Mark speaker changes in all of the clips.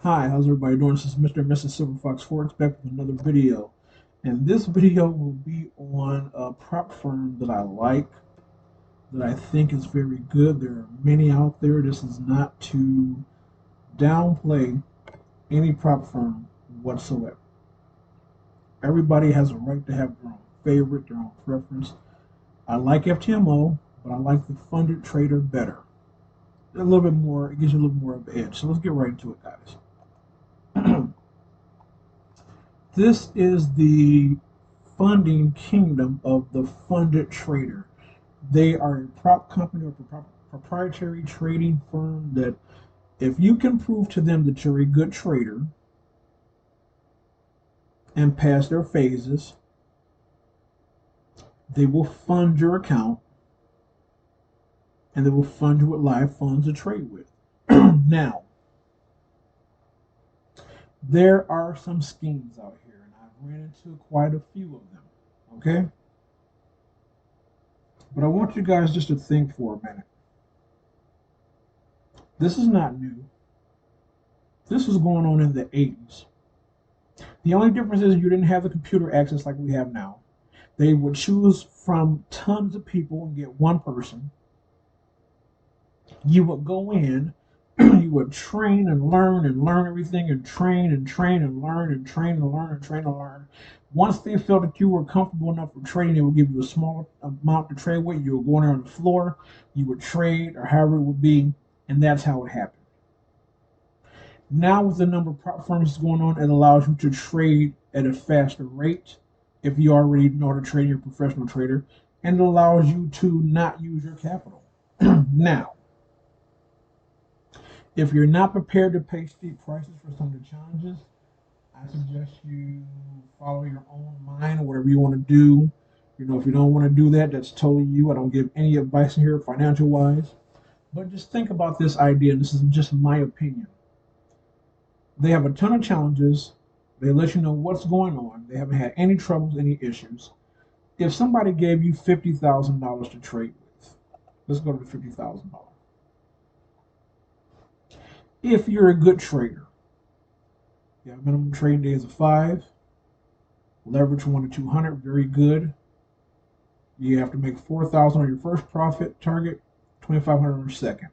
Speaker 1: Hi, how's everybody doing? This is Mr. and Mrs. Silver Fox Forex back with another video. And this video will be on a prop firm that I like, that I think is very good. There are many out there. This is not to downplay any prop firm whatsoever. Everybody has a right to have their own favorite, their own preference. I like FTMO, but I like the funded trader better. A little bit more, it gives you a little more of an edge. So let's get right into it, guys. This is the funding kingdom of the funded trader. They are a prop company or proprietary trading firm that if you can prove to them that you're a good trader and pass their phases, they will fund your account and they will fund you with live funds to trade with. Now, there are some schemes out here, and I've ran into quite a few of them. Okay? But I want you guys just to think for a minute. This is not new. This was going on in the 80s. The only difference is you didn't have the computer access like we have now. They would choose from tons of people and get one person. You would go in, you would train and learn everything and train and train and learn and train and learn and train and learn. Once they felt that you were comfortable enough for trading, they would give you a small amount to trade with. You would go in there on the floor, you would trade or however it would be, and that's how it happened. Now with the number of prop firms going on, it allows you to trade at a faster rate if you already know how to trade, you're a professional trader, and it allows you to not use your capital. Now, if you're not prepared to pay steep prices for some of the challenges, I suggest you follow your own mind or whatever you want to do. If you don't want to do that, that's totally you. I don't give any advice here financial wise. But just think about this idea. This is just my opinion. They have a ton of challenges. They let you know what's going on. They haven't had any troubles, any issues. If somebody gave you $50,000 to trade with, let's go to the $50,000. If you're a good trader, you have minimum trading days of 5, leverage 1 to 200, very good. You have to make 4,000 on your first profit target, 2,500 on your second.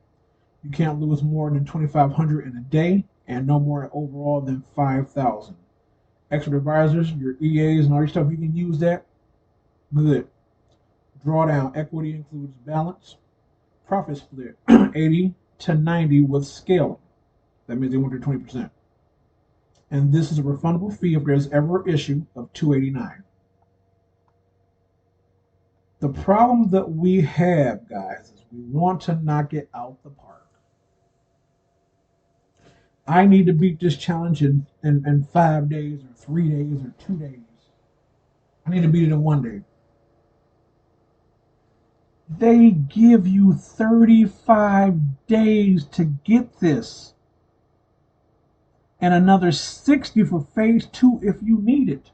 Speaker 1: You can't lose more than 2,500 in a day, and no more overall than 5,000. Expert advisors, your EAs and all your stuff, you can use that. Good. Drawdown equity includes balance. Profit split 80 to 90 with scaling. That means they want their 20%. And this is a refundable fee if there's ever an issue of 289. The problem that we have, guys, is we want to knock it out the park. I need to beat this challenge in 5 days or 3 days or 2 days. I need to beat it in 1 day. They give you 35 days to get this, and another 60 for phase 2 if you need it.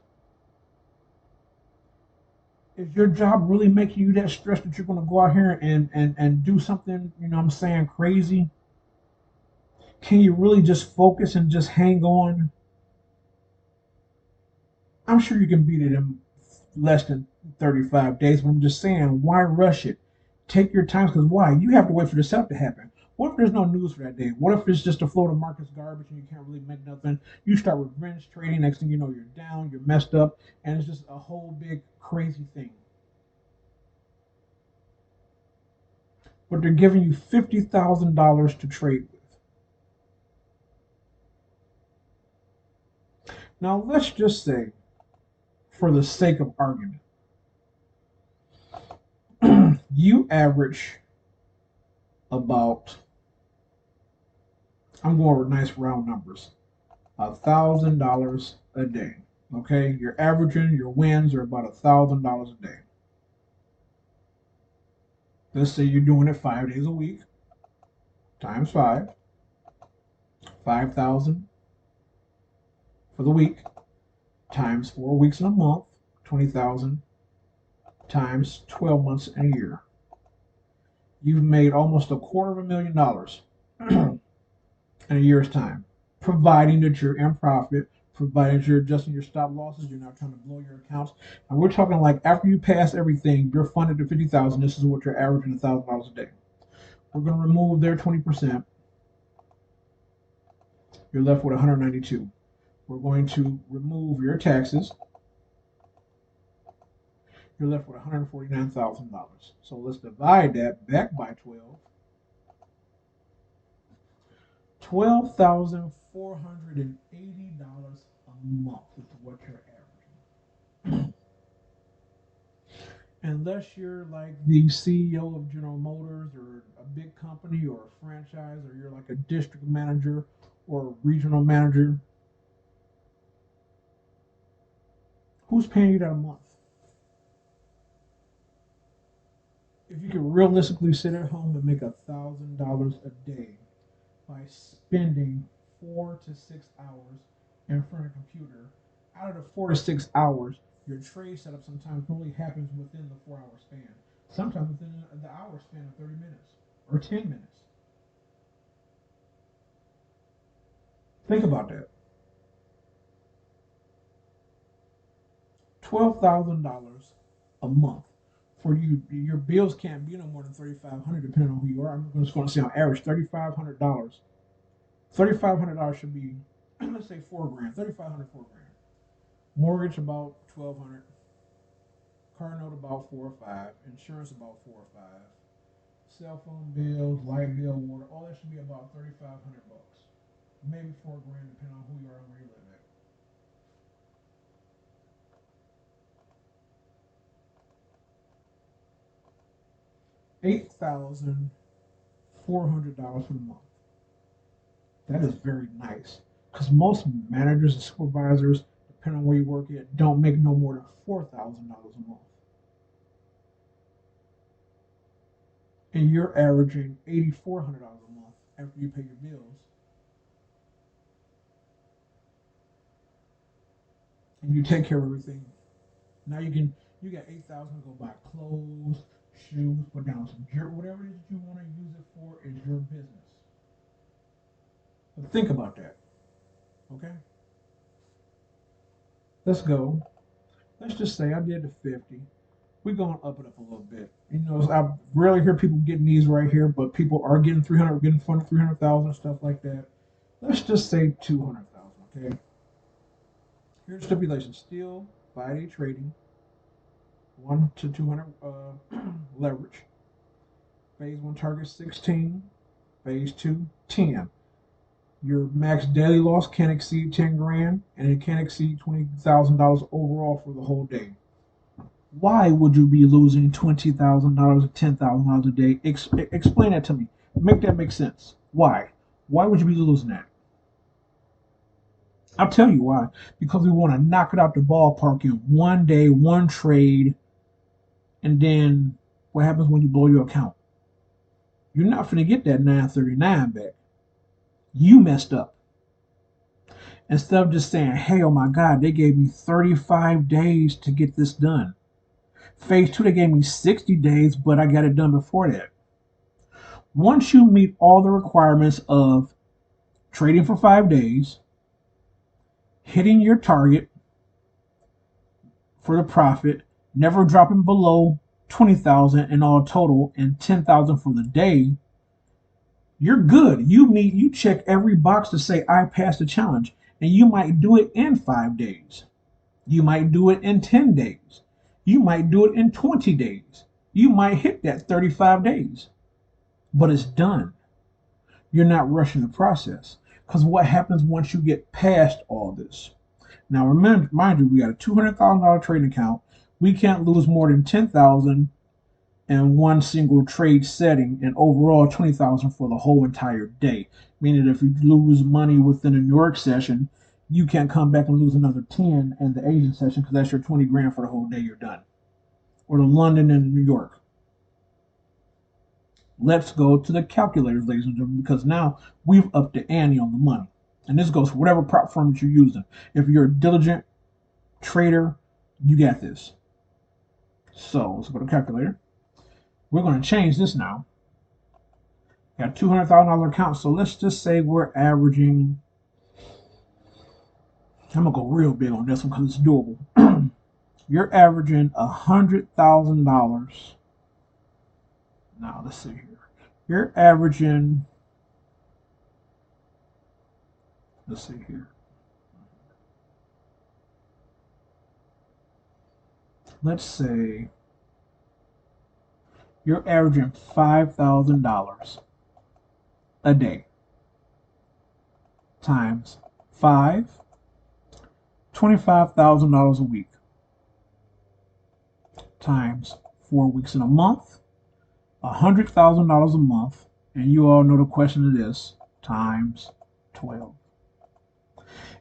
Speaker 1: Is your job really making you that stressed that you're going to go out here and do something, crazy? Can you really just focus and just hang on? I'm sure you can beat it in less than 35 days, but I'm just saying, why rush it? Take your time, because why? You have to wait for the setup to happen. What if there's no news for that day? What if it's just a flow of market's garbage and you can't really make nothing? You start revenge trading, next thing you know, you're down, you're messed up, and it's just a whole big crazy thing. But they're giving you $50,000 to trade with. Now, let's just say, for the sake of argument, you average about, I'm going with nice round numbers, $1,000 a day. Okay, you're averaging, your wins are about $1,000 a day. Let's say you're doing it 5 days a week, times 5, 5,000 for the week, times 4 weeks in a month, 20,000, times 12 months in a year. You've made almost $250,000 in a year's time. providing that you're in profit, providing that you're adjusting your stop losses, you're not trying to blow your accounts. And we're talking like after you pass everything, you're funded to 50,000. This is what you're averaging $1,000 a day. We're going to remove their 20%. You're left with 192. We're going to remove your taxes. You're left with $149,000. So let's divide that back by 12. $12,480 a month is what you're averaging. Unless you're like the CEO of General Motors or a big company or a franchise, or you're like a district manager or a regional manager, who's paying you that a month? If you can realistically sit at home and make $1,000 a day by spending 4 to 6 hours in front of a computer, out of the 4 to 6 hours, your trade setup sometimes only happens within the 4 hour span. Sometimes within the hour span of 30 minutes or 10 minutes. Think about that. $12,000 a month for you. Your bills can't be no more than $3,500, depending on who you are. I'm just going to say on average $3,500. $3,500 should be, let's say, $4,000. 3,500, $4,000. Mortgage about 1,200. Car note about 4 or 5. Insurance about 4 or 5. Cell phone bills, light bill, water, all that should be about 3,500 bucks. Maybe $4,000, depending on who you are and where you live at. $8,400 for the month. That is very nice. Because most managers and supervisors, depending on where you work at, don't make no more than $4,000 a month. And you're averaging $8,400 a month after you pay your bills. And you take care of everything. Now you got 8,000 to go buy clothes, shoes, put down some gear, whatever it is that you want to use it for is your business. But think about that. Okay? Let's go. Let's just say I did the 50. We're going to up it up a little bit. You know, I rarely hear people getting these right here, but people are getting 300, getting funded 300,000, stuff like that. Let's just say 200,000. Okay. Here's stipulation: still 5-day trading, 1 to 200 leverage. Phase one target 16. Phase two 10. Your max daily loss can't exceed 10 grand, and it can't exceed $20,000 overall for the whole day. Why would you be losing $20,000 or $10,000 a day? Explain that to me. Make that make sense. Why? Why would you be losing that? I'll tell you why. Because we want to knock it out the ballpark in one day, one trade, and then what happens when you blow your account? You're not going to get that 939 back. You messed up. Instead of just saying, hey, oh my God, they gave me 35 days to get this done. Phase two, they gave me 60 days, but I got it done before that. Once you meet all the requirements of trading for 5 days, hitting your target for the profit, never dropping below 20,000 in all total, and 10,000 for the day, you're good. You check every box to say I passed the challenge, and you might do it in 5 days. You might do it in 10 days. You might do it in 20 days. You might hit that 35 days, but it's done. You're not rushing the process, because what happens once you get past all this? Now, remember, mind you, we got a $200,000 trading account. We can't lose more than 10,000 in one single trade setting, and overall 20,000 for the whole entire day. Meaning, if you lose money within a New York session, you can't come back and lose another 10 in the Asian session, because that's your 20 grand for the whole day. You're done. Or the London and New York. Let's go to the calculators, ladies and gentlemen, because now we've upped the ante on the money. And this goes for whatever prop firm that you're using. If you're a diligent trader, you got this. So let's go to the calculator. We're going to change this now. Got $200,000 account. So let's just say we're averaging I'm gonna go real big on this one because it's doable. You're averaging $100,000. Now let's see here. You're averaging. Let's see here. Let's say you're averaging $5,000 a day times 5, $25,000 a week times 4 weeks in a month, $100,000 a month, and you all know the question it is times 12.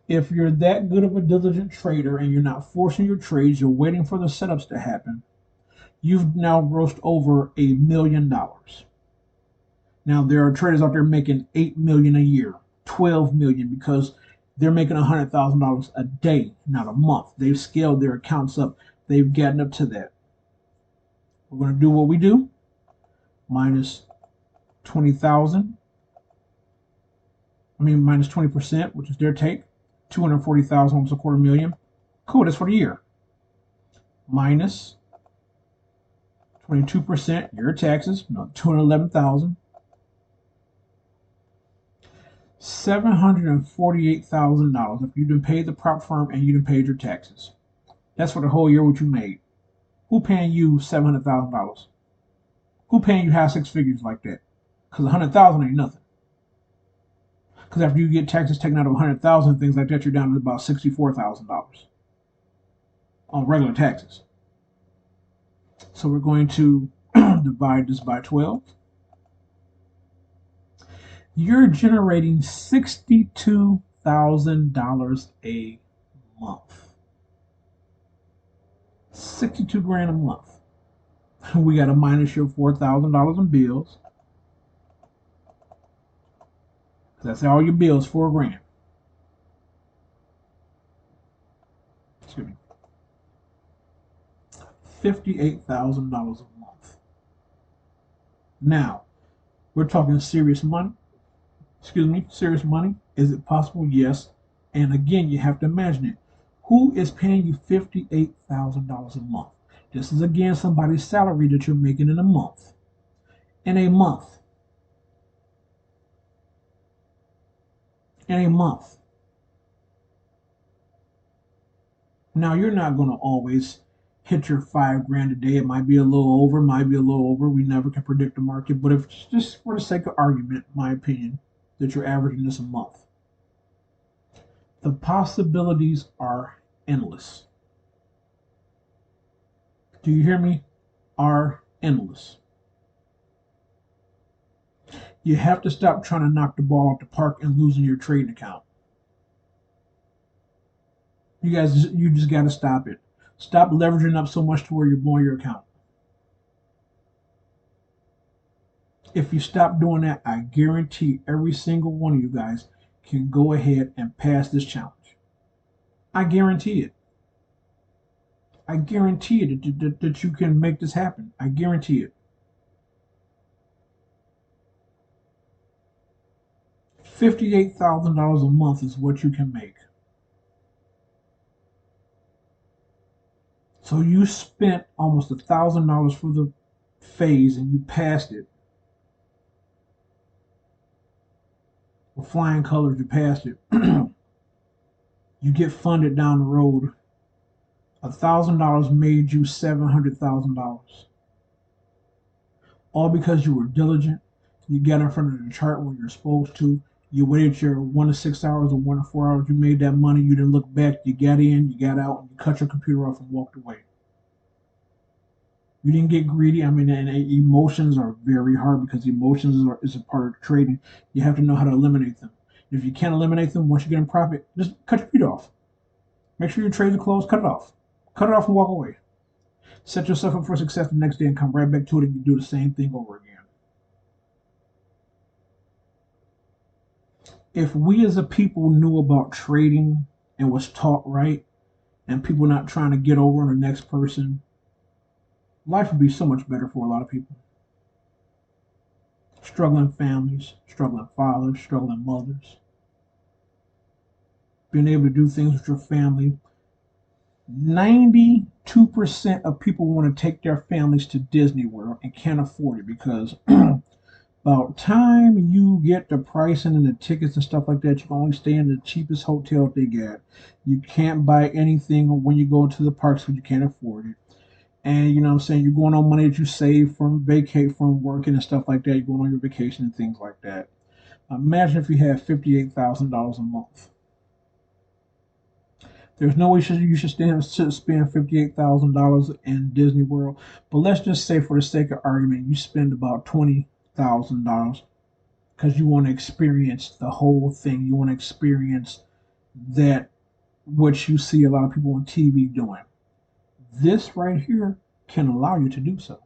Speaker 1: If you're that good of a diligent trader and you're not forcing your trades, you're waiting for the setups to happen, you've now grossed over $1 million. Now there are traders out there making 8 million a year, 12 million because they're making $100,000 a day, not a month. They've scaled their accounts up. They've gotten up to that. We're going to do what we do. Minus 20,000. Minus 20%, which is their take. 240,000, almost a quarter million. Cool, that's for the year. Minus 22%, your taxes, 211,000. $748,000 if you didn't pay the prop firm and you didn't pay your taxes. That's for the whole year what you made. Who paying you $700,000? Who paying you high six figures like that? Because 100,000 ain't nothing. Because after you get taxes taken out of 100,000 things like that, you're down to about $64,000 on regular taxes. So we're going to divide this by 12. You're generating $62,000 a month. 62 grand a month. We got to minus your $4,000 in bills. That's all your bills, 4 grand. Excuse me. $58,000 a month. Now, we're talking serious money. Serious money. Is it possible? Yes. And again, you have to imagine it. Who is paying you $58,000 a month? This is again somebody's salary that you're making in a month. In a month. In a month. Now, you're not going to always hit your 5 grand a day. It might be a little over, might be a little over. We never can predict the market. But if just for the sake of argument, my opinion, that you're averaging this a month, the possibilities are endless. Do you hear me? Are endless. You have to stop trying to knock the ball off the park and losing your trading account. You just got to stop it. Stop leveraging up so much to where you're blowing your account. If you stop doing that, I guarantee every single one of you guys can go ahead and pass this challenge. I guarantee it. I guarantee it that you can make this happen. I guarantee it. $58,000 a month is what you can make. So you spent almost $1,000 for the phase and you passed it. With flying colors, you passed it. You get funded down the road. $1,000 made you $700,000. All because you were diligent. You got in front of the chart when you're supposed to. You waited your 1 to 6 hours or 1 to 4 hours. You made that money. You didn't look back. You got in, you got out, and you cut your computer off and walked away. You didn't get greedy. And emotions are very hard because emotions is a part of trading. You have to know how to eliminate them. If you can't eliminate them, once you get in profit, just cut your feet off. Make sure your trades are closed. Cut it off. Cut it off and walk away. Set yourself up for success the next day and come right back to it and you do the same thing over again. If we as a people knew about trading and was taught right, and people not trying to get over on the next person, life would be so much better for a lot of people. Struggling families, struggling fathers, struggling mothers. being able to do things with your family. 92% of people want to take their families to Disney World and can't afford it because about time you get the pricing and the tickets and stuff like that, you can only stay in the cheapest hotel they got. You can't buy anything when you go to the parks because you can't afford it. And you know what I'm saying, you're going on money that you save from vacate from working and stuff like that. You're going on your vacation and things like that. Imagine if you had $58,000 a month. There's no way you should spend $58,000 in Disney World. But let's just say, for the sake of argument, you spend about $20,000 because you want to experience the whole thing. You want to experience that what you see a lot of people on TV doing. This right here can allow you to do so.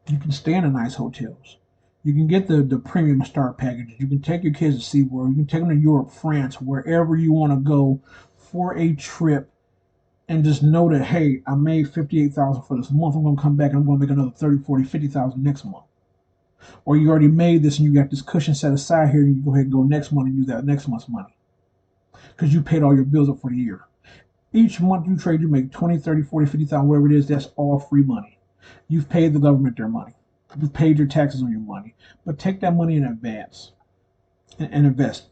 Speaker 1: You can stay in the nice hotels. You can get the premium star packages. You can take your kids to SeaWorld. You can take them to Europe, France, wherever you want to go for a trip and just know that, hey, I made 58,000 for this month. I'm going to come back and I'm going to make another 30, 40, 50,000 next month. Or you already made this and you got this cushion set aside here and you go ahead and go next month and use that next month's money because you paid all your bills up for the year. Each month you trade, you make 20, 30, 40, 50,000, whatever it is, that's all free money. You've paid the government their money. You've paid your taxes on your money. But take that money in advance and invest.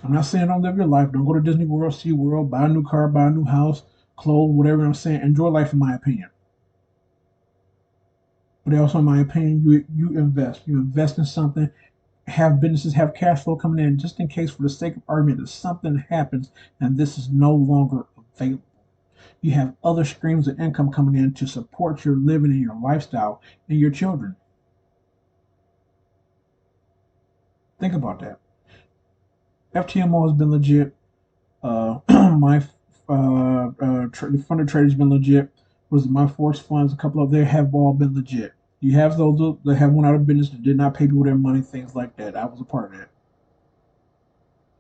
Speaker 1: I'm not saying don't live your life. Don't go to Disney World, SeaWorld, buy a new car, buy a new house, clothes, whatever. I'm saying enjoy life in my opinion. But also in my opinion, you invest. You invest in something, have businesses, have cash flow coming in just in case for the sake of argument that something happens and this is no longer available. You have other streams of income coming in to support your living and your lifestyle and your children. Think about that. FTMO has been legit. My the funded trade has been legit. Was it my Forex funds? A couple of they have all been legit. You have those that have went out of business that did not pay people their money, things like that. I was a part of that.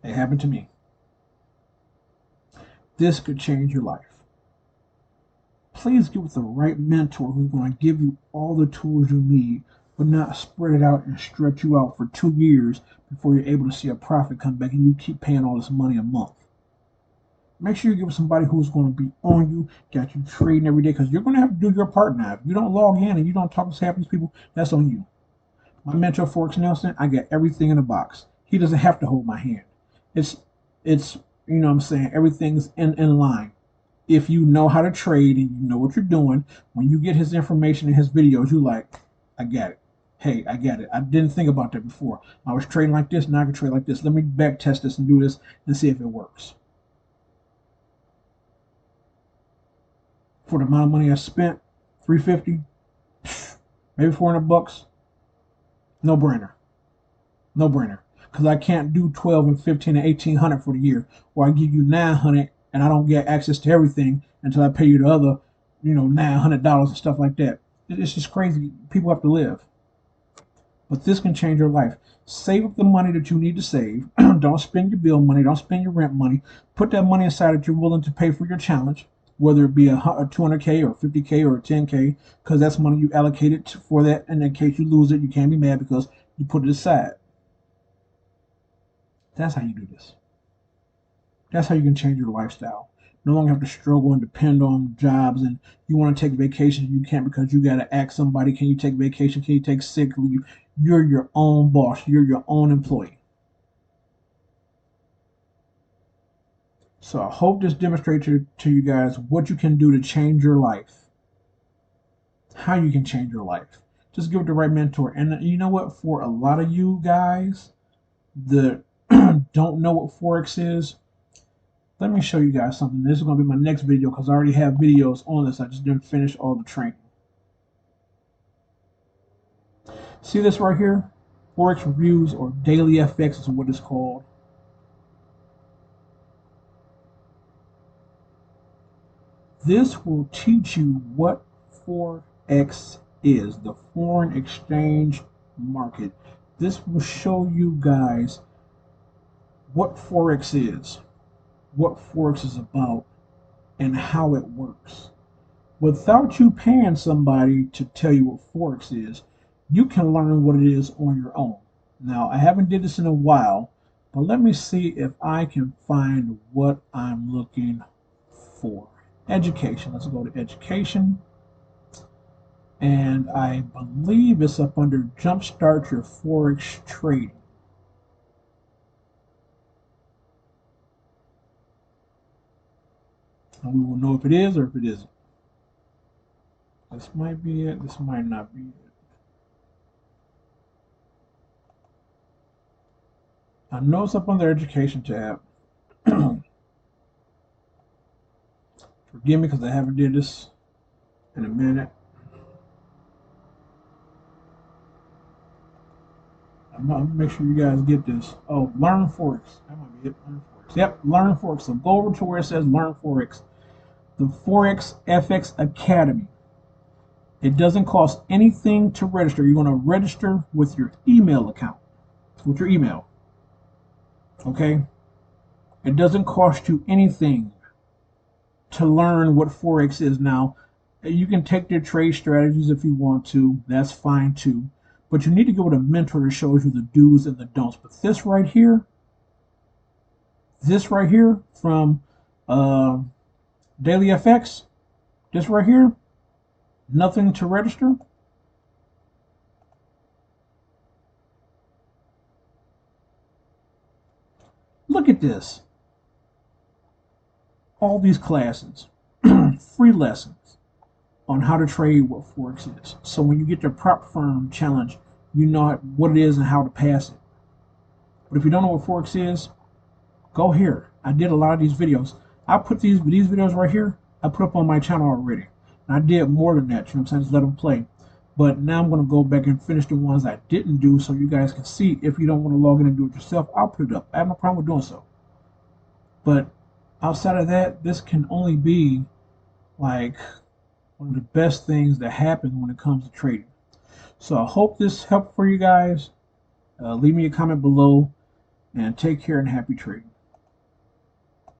Speaker 1: It happened to me. This could change your life. Please get with the right mentor who's going to give you all the tools you need, but not spread it out and stretch you out for 2 years before you're able to see a profit come back and you keep paying all this money a month. Make sure you get with somebody who's going to be on you, got you trading every day, because you're going to have to do your part now. If you don't log in and you don't talk to half these people, that's on you. My mentor, Forex Nelson, I got everything in a box. He doesn't have to hold my hand. It's you know what I'm saying, everything's in line. If you know how to trade and you know what you're doing, when you get his information and his videos, you like, I got it. Hey, I got it. I didn't think about that before. I was trading like this, now I can trade like this. Let me back test this and do this and see if it works. For the amount of money I spent, 350, maybe 400 bucks, no brainer. No brainer. Because I can't do 12 and 15 and 1800 for the year, or I give you 900 and I don't get access to everything until I pay you the other, $900 and stuff like that. It's just crazy. People have to live. But this can change your life. Save up the money that you need to save. Don't spend your bill money. Don't spend your rent money. Put that money aside that you're willing to pay for your challenge, whether it be a 200K or 50K or 10K, because that's money you allocated for that. And in case you lose it, you can't be mad because you put it aside. That's how you do this. That's how you can change your lifestyle. No longer have to struggle and depend on jobs. And you want to take vacations, you can't because you got to ask somebody, can you take vacation? Can you take sick leave? You're your own boss. You're your own employee. So I hope this demonstrates to you guys what you can do to change your life, how you can change your life. Just give it the right mentor. And you know what? For a lot of you guys that don't know what Forex is, let me show you guys something. This is going to be my next video because I already have videos on this. I just didn't finish all the training. See this right here? Forex Reviews or Daily FX is what it's called. This will teach you what Forex is, the foreign exchange market. This will show you guys what Forex is, what Forex is about, and how it works. Without you paying somebody to tell you what Forex is, you can learn what it is on your own. Now, I haven't did this in a while, but let me see if I can find what I'm looking for. Education. Let's go to education. And I believe it's up under Jumpstart Your Forex Trading. And we will know if it is or if it isn't. This might be it. This might not be it. I know it's up on their education tab. Forgive me because I haven't did this in a minute. I'm gonna make sure you guys get this. Oh, Learn Forex. That might be it. Learn Forex. Yep, Learn Forex. So go over to where it says Learn Forex. The Forex FX Academy. It doesn't cost anything to register. You're going to register with your email account, with your email. Okay? It doesn't cost you anything to learn what Forex is. Now, you can take their trade strategies if you want to. That's fine too. But you need to go with a mentor that shows you the do's and the don'ts. But this right here from Daily FX, this right here, nothing to register. Look at this. All these classes, free lessons on how to trade what Forex is. So when you get the prop firm challenge, you know what it is and how to pass it. But if you don't know what Forex is, go here. I did a lot of these videos. I put these videos right here, I put up on my channel already. And I did more than that, you know what I'm saying? Just let them play. But now I'm going to go back and finish the ones I didn't do so you guys can see. If you don't want to log in and do it yourself, I'll put it up. I have no problem with doing so. But outside of that, this can only be like one of the best things that happen when it comes to trading. So I hope this helped for you guys. Leave me a comment below and take care and happy trading.